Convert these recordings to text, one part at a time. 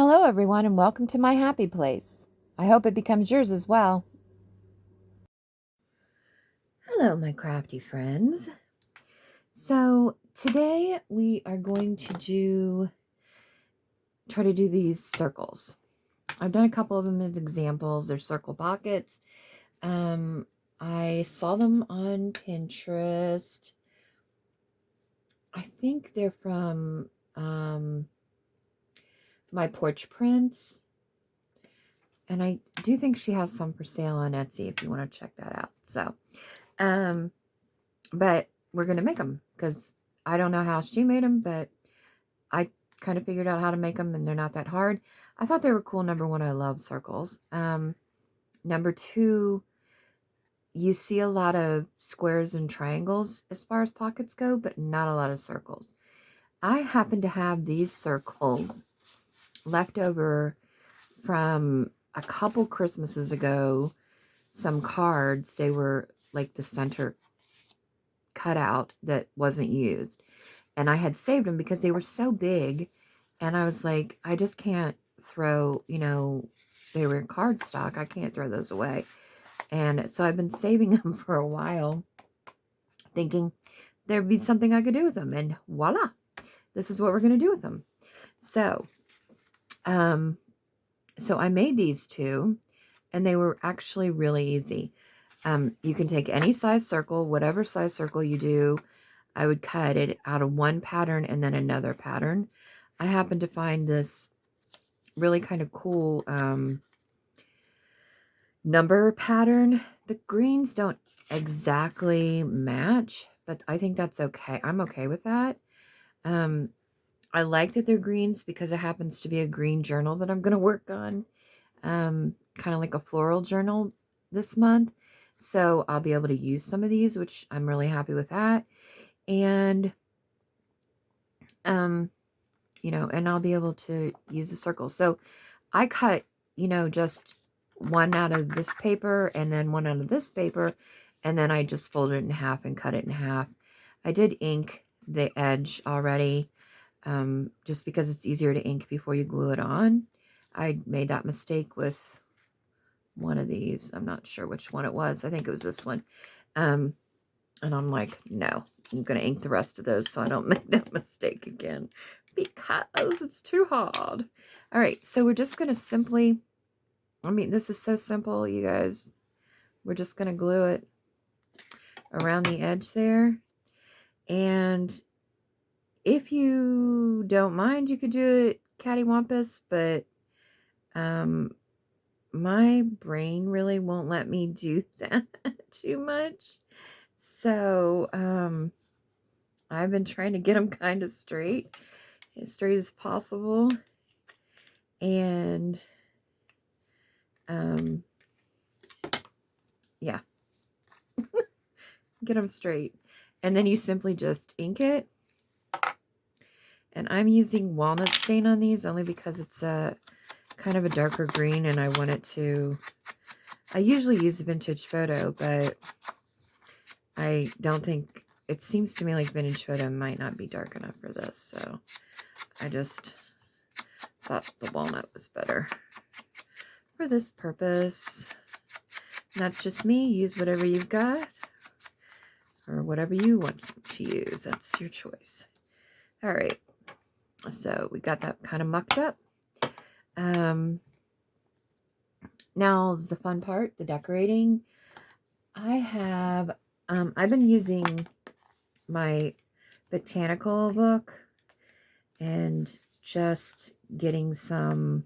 Hello, everyone, and welcome to my happy place. I hope it becomes yours as well. Hello, my crafty friends. So today we are going to try to do these circles. I've done a couple of them as examples. They're circle pockets. I saw them on Pinterest. I think they're from My Porch Prints. And I do think she has some for sale on Etsy if you want to check that out. So, but we're going to make them because I don't know how she made them, but I kind of figured out how to make them and they're not that hard. I thought they were cool. Number one, I love circles. Number two, you see a lot of squares and triangles as far as pockets go, but not a lot of circles. I happen to have these circles left over from a couple Christmases ago, some cards. They were like the center cut out that wasn't used. And I had saved them because they were so big. And I was like, I just can't throw, they were in cardstock. I can't throw those away. And so I've been saving them for a while, thinking there'd be something I could do with them. And voila, this is what we're going to do with them. So, so I made these two, and they were actually really easy. You can take any size circle, whatever size circle you do. I would cut it out of one pattern and then another pattern. I happened to find this really kind of cool number pattern. The greens don't exactly match, but I think that's okay. I'm okay with that. I like that they're greens because it happens to be a green journal that I'm going to work on. Kind of like a floral journal this month. So I'll be able to use some of these, which I'm really happy with that. And, and I'll be able to use the circle. So I cut, just one out of this paper and then one out of this paper. And then I just folded it in half and cut it in half. I did ink the edge already, just because it's easier to ink before you glue it on. I made that mistake with one of these. I'm not sure which one it was. I think it was this one. And I'm like, no, I'm going to ink the rest of those so I don't make that mistake again because it's too hard. All right, so we're just going to simply, this is so simple, you guys. We're just going to glue it around the edge there. And if you don't mind, you could do it cattywampus, but my brain really won't let me do that too much. So, I've been trying to get them kind of straight, as straight as possible. And, yeah, get them straight. And then you simply just ink it. And I'm using walnut stain on these only because it's a kind of a darker green and I want it to, I usually use a vintage photo, but I don't think, it seems to me like vintage photo might not be dark enough for this. So I just thought the walnut was better for this purpose. And that's just me. Use whatever you've got or whatever you want to use. That's your choice. All right. So we got that kind of mucked up. Now is the fun part, the decorating. I have, I've been using my botanical book and just getting some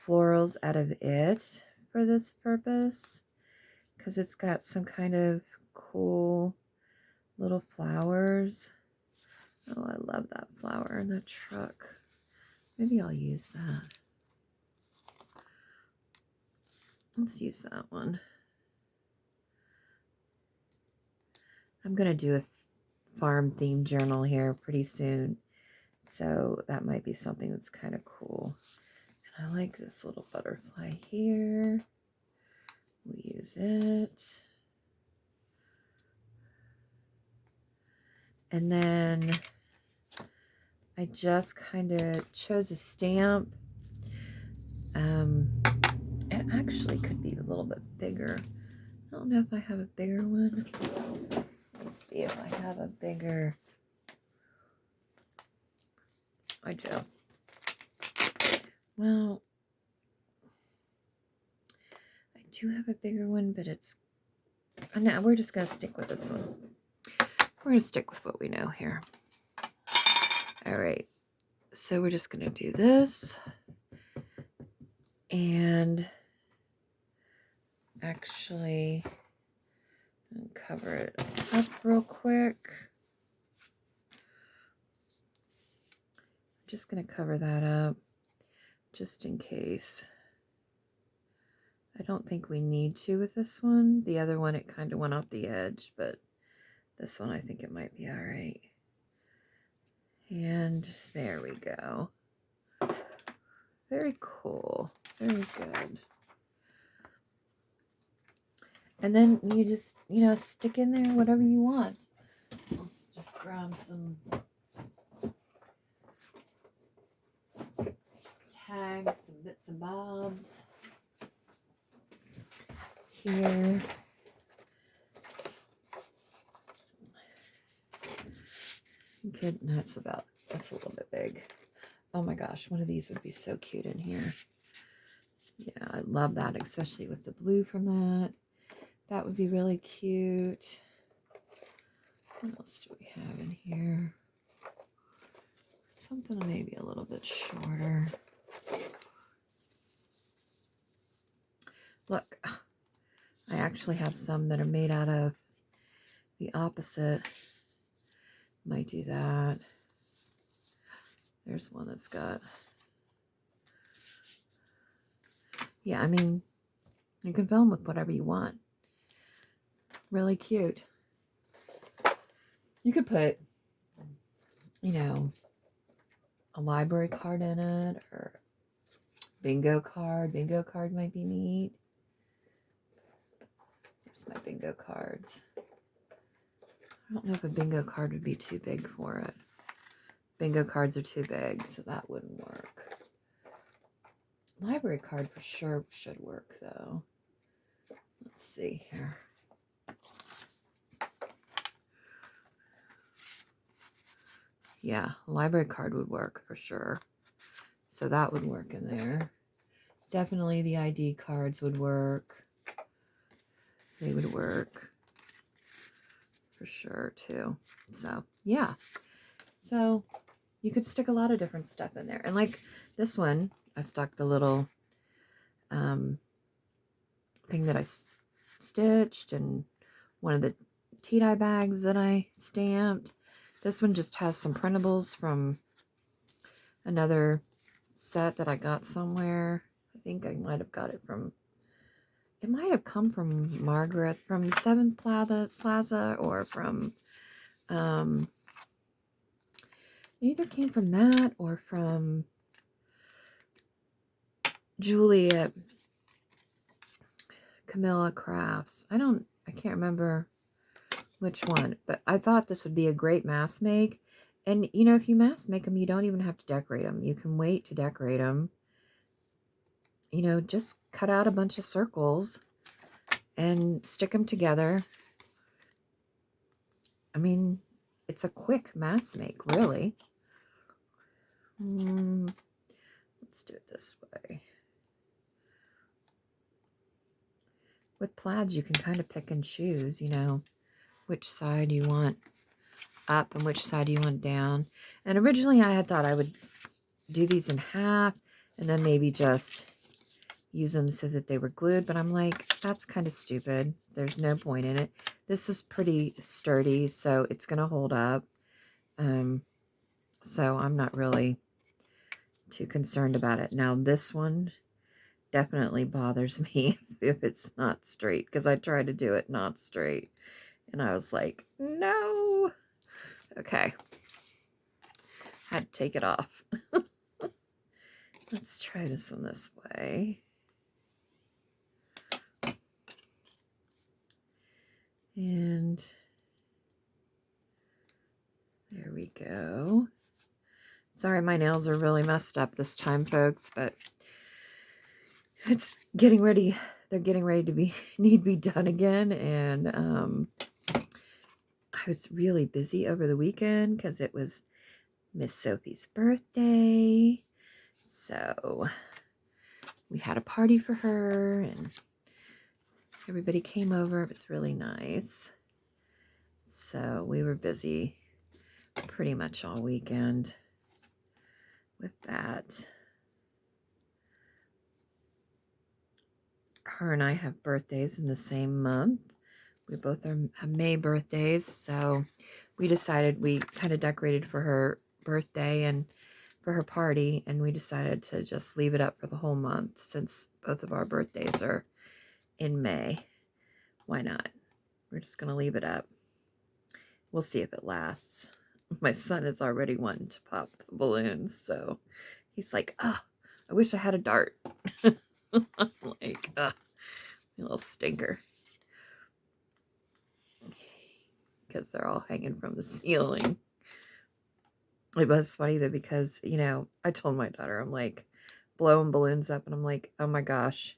florals out of it for this purpose because it's got some kind of cool little flowers. Oh, I love that flower in the truck. Maybe I'll use that. Let's use that one. I'm going to do a farm themed journal here pretty soon. So that might be something that's kind of cool. And I like this little butterfly here. We use it. And then I just kind of chose a stamp. It actually could be a little bit bigger. I don't know if I have a bigger one. Let's see if I have a bigger. I do. Well, I do have a bigger one, but it's. No, we're just going to stick with this one. We're going to stick with what we know here. All right. So we're just going to do this. And actually cover it up real quick. I'm just going to cover that up just in case. I don't think we need to with this one. The other one, it kind of went off the edge, but this one, I think it might be all right. And there we go. Very cool. Very good. And then you just, stick in there whatever you want. Let's just grab some tags, some bits and bobs here. Good. That's a little bit big. Oh my gosh, one of these would be so cute in here. Yeah, I love that, especially with the blue from that. That would be really cute. What else do we have in here? Something maybe a little bit shorter. Look, I actually have some that are made out of the opposite. Might do that. There's one that's got. Yeah, I mean, you can film with whatever you want. Really cute. You could put, a library card in it, or bingo card. Bingo card might be neat. Here's my bingo cards. I don't know if a bingo card would be too big for it. Bingo cards are too big, so that wouldn't work. Library card for sure should work, though. Let's see here. Yeah, library card would work for sure. So that would work in there. Definitely the ID cards would work. They would work for sure too. So yeah. So you could stick a lot of different stuff in there. And like this one, I stuck the little thing that I stitched and one of the tea-dye bags that I stamped. This one just has some printables from another set that I got somewhere. I think I might have got it from, it might have come from Margaret from the 7th Plaza or from, it either came from that or from Julie at Camilla Crafts. I can't remember which one, but I thought this would be a great mask make. And, if you mask make them, you don't even have to decorate them. You can wait to decorate them. Just cut out a bunch of circles and stick them together. I mean, it's a quick mask make, really. Let's do it this way. With plaids, you can kind of pick and choose, which side you want up and which side you want down. And originally I had thought I would do these in half and then maybe just use them so that they were glued, but I'm like, that's kind of stupid. There's no point in it. This is pretty sturdy, so it's going to hold up. So I'm not really too concerned about it. Now this one definitely bothers me if it's not straight, because I tried to do it not straight and I was like, no. Okay. Had to take it off. Let's try this one this way. And there we go. Sorry, my nails are really messed up this time, folks, but it's getting ready. They're getting ready to need to be done again. And I was really busy over the weekend because it was Miss Sophie's birthday. So we had a party for her and everybody came over. It was really nice. So we were busy pretty much all weekend with that. Her and I have birthdays in the same month. We both have May birthdays, so we decided we kind of decorated for her birthday and for her party, and we decided to just leave it up for the whole month since both of our birthdays are in May. Why not? We're just going to leave it up. We'll see if it lasts. My son is already wanting to pop the balloons, so he's like, oh, I wish I had a dart. I'm like, you little stinker. Because they're all hanging from the ceiling. It was funny though, because, you know, I told my daughter, I'm like, blowing balloons up, and I'm like, oh my gosh,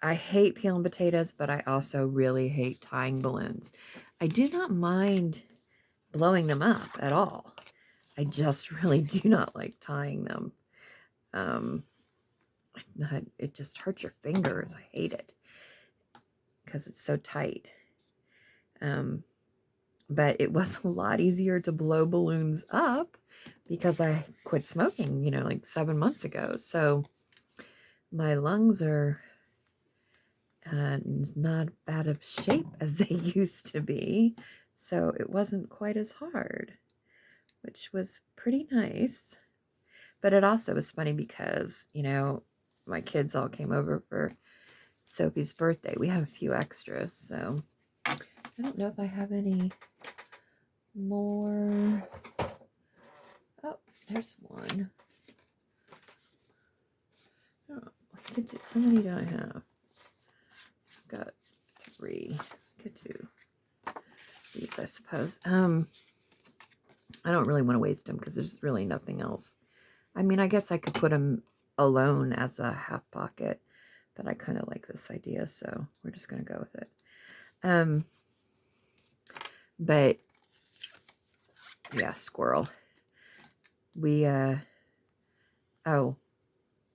I hate peeling potatoes, but I also really hate tying balloons. I do not mind blowing them up at all. I just really do not like tying them. It just hurts your fingers. I hate it because it's so tight. But it was a lot easier to blow balloons up because I quit smoking, you know, like 7 months ago. So my lungs are not bad of shape as they used to be. So it wasn't quite as hard, which was pretty nice. But it also was funny because, you know, my kids all came over for Sophie's birthday. We have a few extras, so I don't know if I have any more. Oh, there's one. Oh, how many do I have? I've got 3. I could do these, I suppose. I don't really want to waste them because there's really nothing else. I mean, I guess I could put them alone as a half pocket, but I kind of like this idea, so we're just going to go with it. But yeah, squirrel. We, oh,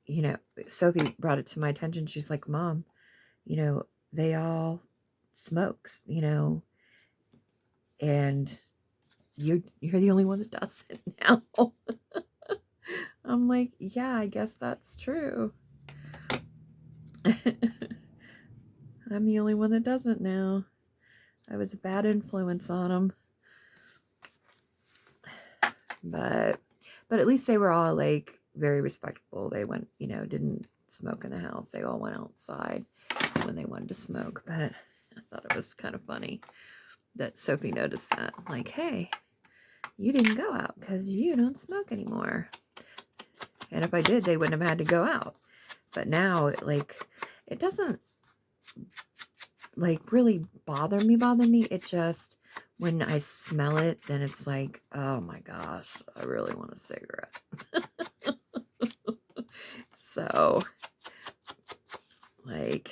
you know, Sophie brought it to my attention. She's like, Mom, you know, they all smokes, you know, and you're the only one that does it now. I'm like, yeah, I guess that's true. I'm the only one that doesn't now. I was a bad influence on them. But at least they were all like very respectable. They went, you know, didn't smoke in the house. They all went outside when they wanted to smoke. But I thought it was kind of funny that Sophie noticed that. Like, hey, you didn't go out because you don't smoke anymore. And if I did, they wouldn't have had to go out. But now, like, it doesn't, like, really bother me. It just, when I smell it, then it's like, oh my gosh, I really want a cigarette. So, like,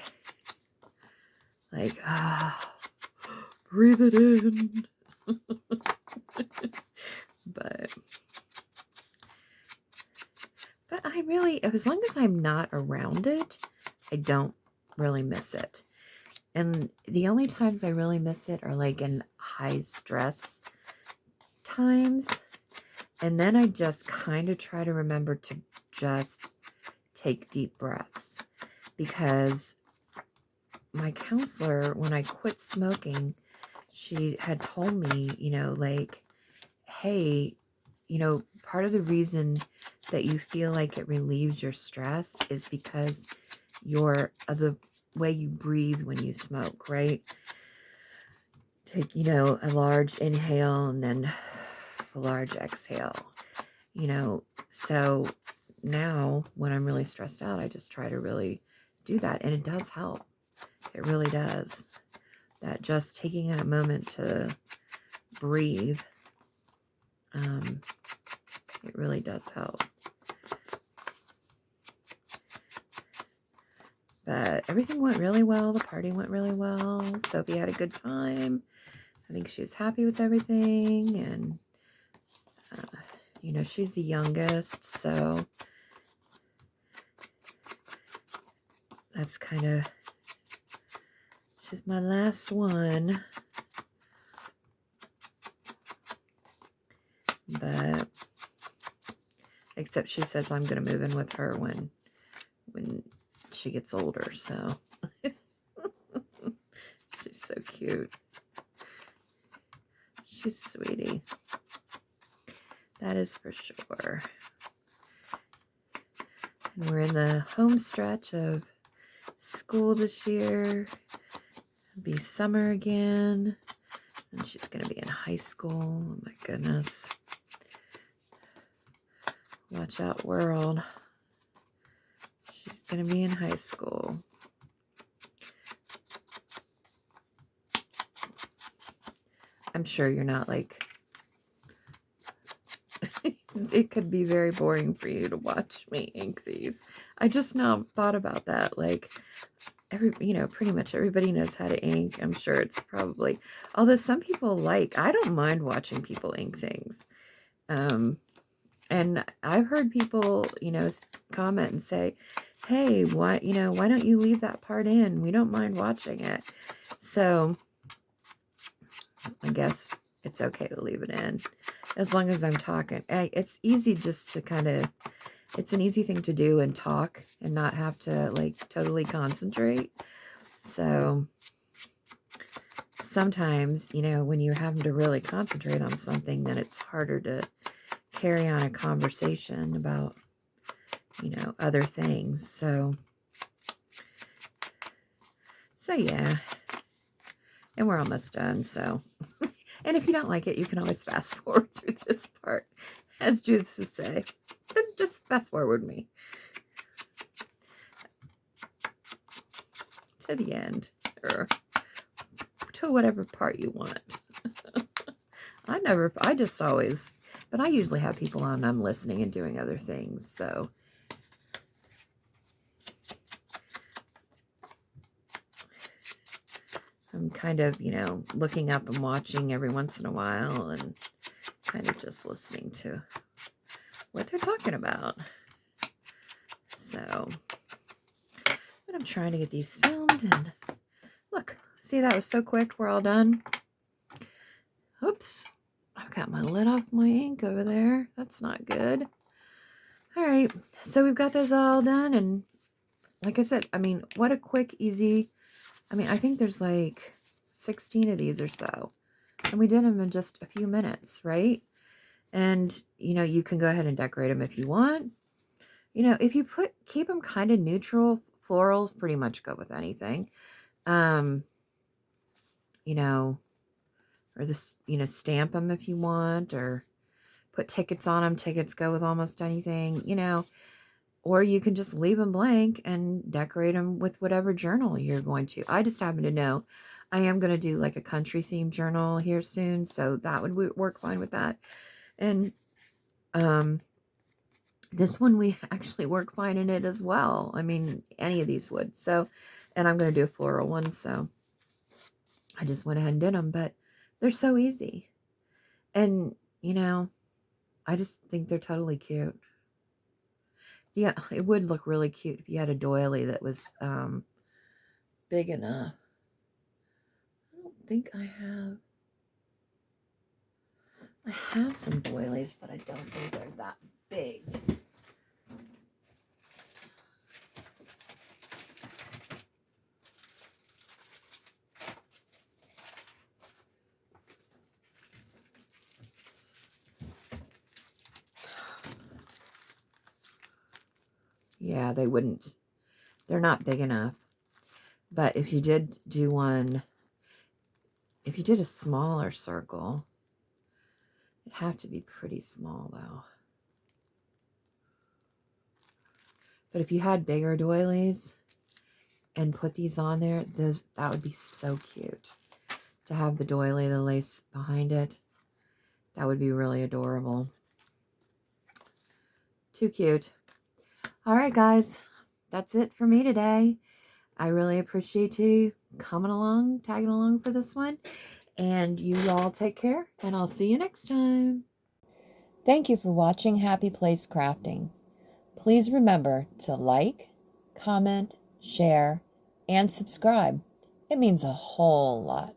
breathe it in. But I really, as long as I'm not around it, I don't really miss it. And the only times I really miss it are like in high stress times. And then I just kind of try to remember to just take deep breaths. Because my counselor, when I quit smoking, she had told me, you know, like, hey, you know, part of the reason that you feel like it relieves your stress is because of the way you breathe when you smoke, right? Take, you know, a large inhale and then a large exhale, you know. So now when I'm really stressed out, I just try to really do that, and it does help. It really does. That just taking a moment to breathe, It really does help. But everything went really well. The party went really well. Sophie had a good time. I think she was happy with everything. And, you know, she's the youngest. So that's kind of, she's my last one. But, except she says I'm going to move in with her when she gets older. So she's so cute. She's sweetie. That is for sure. And we're in the home stretch of school this year. It'll be summer again. And she's going to be in high school. Oh my goodness. Watch out, world. She's going to be in high school. I'm sure you're not like, it could be very boring for you to watch me ink these. I just now thought about that. Like, pretty much everybody knows how to ink. I'm sure it's probably, although some people I don't mind watching people ink things. And I've heard people, comment and say, hey, why don't you leave that part in? We don't mind watching it. So I guess it's okay to leave it in as long as I'm talking. It's easy just to it's an easy thing to do and talk and not have to like totally concentrate. So sometimes, when you're having to really concentrate on something, then it's harder to carry on a conversation about, other things. So yeah. And we're almost done, so. And if you don't like it, you can always fast forward through this part. As Judith would say, then just fast forward me to the end, or to whatever part you want. I just always, but I usually have people on, I'm listening and doing other things, so. I'm kind of, looking up and watching every once in a while and kind of just listening to what they're talking about. So, but I'm trying to get these filmed, and look, see, that was so quick. We're all done. Oops, I've got my lid off my ink over there. That's not good. All right, so we've got those all done, and like I said, I mean, what a quick, easy, I think there's like 16 of these or so, and we did them in just a few minutes, right? And, you can go ahead and decorate them if you want. If you keep them kind of neutral, florals pretty much go with anything. Or this, stamp them if you want, or put tickets on them. Tickets go with almost anything, or you can just leave them blank and decorate them with whatever journal you're going to. I just happen to know I am going to do like a country themed journal here soon, so that would work fine with that. And this one, we actually work fine in it as well. I mean, any of these would. So, and I'm going to do a floral one, so I just went ahead and did them, but they're so easy. And, I just think they're totally cute. Yeah, it would look really cute if you had a doily that was big enough. I don't think I have some doilies, but I don't think they're that big. Yeah, they wouldn't. They're not big enough. But if you did do one, if you did a smaller circle, it'd have to be pretty small though. But if you had bigger doilies and put these on there, that would be so cute. To have the doily, the lace behind it, that would be really adorable. Too cute. All right, guys. That's it for me today. I really appreciate you coming along, tagging along for this one. And you all take care, and I'll see you next time. Thank you for watching Happy Place Crafting. Please remember to like, comment, share, and subscribe. It means a whole lot.